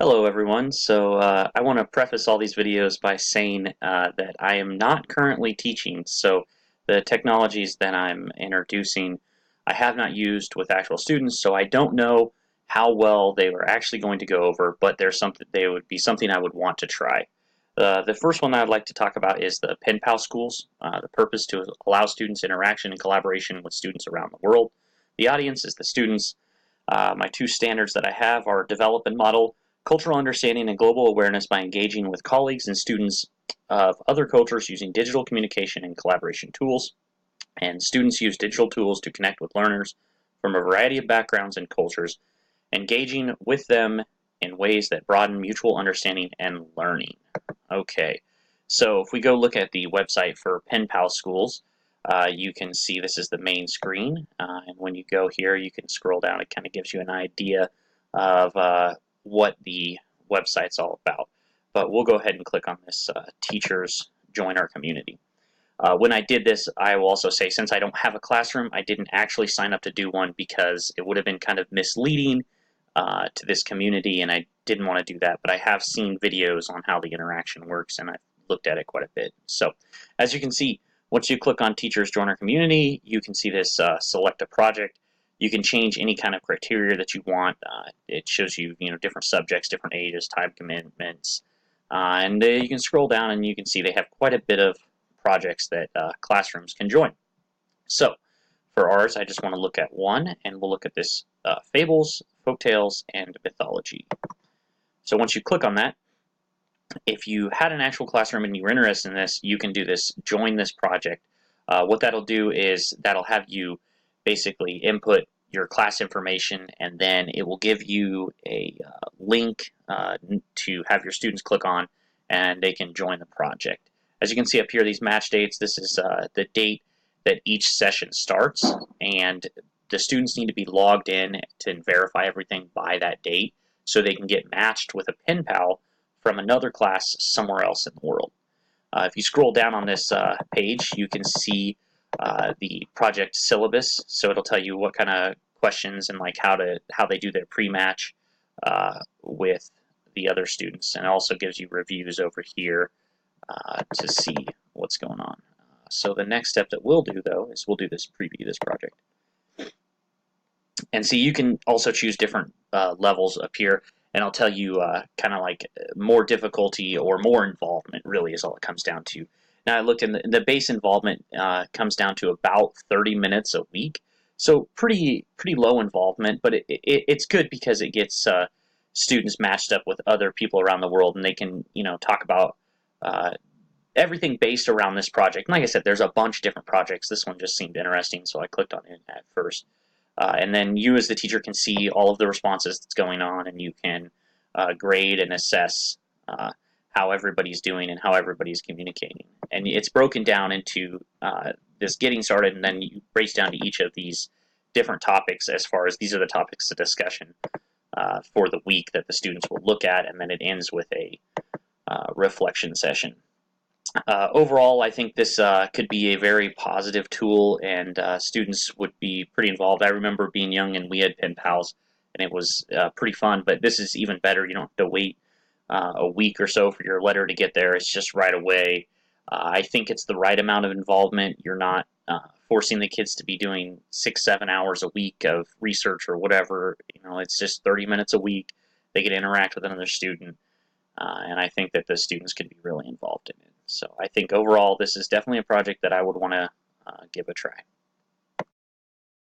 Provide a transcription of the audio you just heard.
Hello everyone. I want to preface all these videos by saying that I am not currently teaching, so the technologies that I'm introducing I have not used with actual students, so I don't know how well they were actually going to go over, but they would be something I would want to try. The first one that I'd like to talk about is the PenPal schools. The purpose to allow students interaction and collaboration with students around the world. The audience is the students. My two standards that I have are develop and model cultural understanding and global awareness by engaging with colleagues and students of other cultures using digital communication and collaboration tools. And students use digital tools to connect with learners from a variety of backgrounds and cultures, engaging with them in ways that broaden mutual understanding and learning. Okay, so if we go look at the website for PenPal schools, you can see this is the main screen, and when you go here, you can scroll down. It kind of gives you an idea of what the website's all about. But we'll go ahead and click on this teachers join our community. When I did this, I will also say, since I don't have a classroom, I didn't actually sign up to do one because it would have been kind of misleading to this community, and I didn't want to do that. But I have seen videos on how the interaction works, and I've looked at it quite a bit. So, as you can see, once you click on Teachers Join Our Community, you can see this select a project. You can change any kind of criteria that you want. It shows you, different subjects, different ages, time commitments, and you can scroll down and you can see they have quite a bit of projects that classrooms can join. So for ours, I just want to look at one, and we'll look at this fables, folktales, and mythology. So once you click on that, if you had an actual classroom and you were interested in this, you can do this, join this project. What that'll do is that'll have you basically input your class information, and then it will give you a link to have your students click on, and they can join the project. As you can see up here, these match dates, this is the date that each session starts, and the students need to be logged in to verify everything by that date so they can get matched with a pen pal from another class somewhere else in the world. If you scroll down on this page, you can see the project syllabus. So it'll tell you what kind of questions and like how they do their pre-match with the other students, and it also gives you reviews over here to see what's going on. So the next step that we'll do though is we'll do this preview this project. And see, you can also choose different levels up here, and I'll tell you kind of like more difficulty or more involvement really is all it comes down to. Now I looked in the base involvement comes down to about 30 minutes a week, so pretty low involvement, but it's good because it gets students matched up with other people around the world, and they can talk about everything based around this project. And like I said, there's a bunch of different projects. This one just seemed interesting, so I clicked on it at first. And then you as the teacher can see all of the responses that's going on, and you can grade and assess how everybody's doing and how everybody's communicating. And it's broken down into this getting started, and then you breaks down to each of these different topics as far as these are the topics of discussion for the week that the students will look at, and then it ends with a reflection session. Overall, I think this could be a very positive tool, and students would be pretty involved. I remember being young and we had pen pals, and it was pretty fun, but this is even better. You don't have to wait a week or so for your letter to get there. It's just right away. I think it's the right amount of involvement. You're not forcing the kids to be doing 6-7 hours a week of research or whatever. It's just 30 minutes a week. They can interact with another student. And I think that the students can be really involved in it. So I think overall, this is definitely a project that I would want to give a try.